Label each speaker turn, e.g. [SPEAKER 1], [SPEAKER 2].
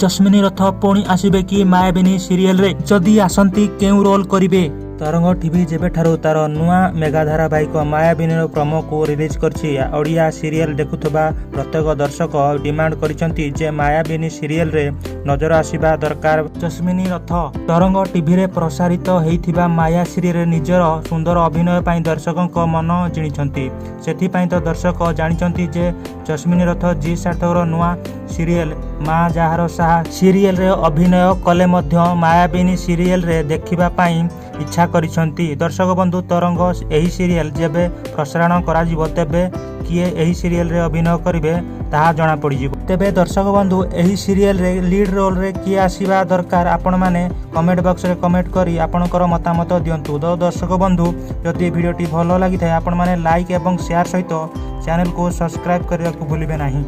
[SPEAKER 1] जस्मिनी रथ पुणी आसबे कि मायाबिनी सीरियल रे जदि आसंती केउ रोल करिवे। तरंग टीवी जेबेठारु तार नुआ मेगा धारावाहिक मायाबिनी प्रोमो को रिलीज करछि ओडिया सीरियल देखुथबा प्रत्येक दर्शक डिमांड करिसंती जे मायाबिनी सीरियल रे नजर आसीबा दरकार जस्मिनी रथ। तरंग टीवी रे प्रसारित हेइथिबा माया सीरियल रे निजर सुंदर अभिनय पई दर्शकक मन जिणिसंती। सेथि पई तो दर्शक जानिसंती जे जस्मिनी रथ जी सार्थकर नुआ सीरियल माँ जाହାର साहा सीरियल रे अभिनय कले मध्य मायाबिनी सीरियल रे देखिबा पई इच्छा करिसंती। दर्शक बंधु तरंग एही सीरियल जेबे प्रसारण कराजिबो तेबे किए एही सीरियल रे अभिनय करिवे ताहा जणा पड़िजिबो। तेबे दर्शक बंधु एही सीरियल रे लीड रोल रे किए आसीबा दरकार आपण माने कमेंट बॉक्स रे कमेंट करी आपणकर मतामत दियंतु। दर्शक बंधु जदि वीडियोटी भलो लागि थाए आपण माने लाइक एवं शेयर सहित चैनल को सब्सक्राइब करने को भूलिबे नहीं।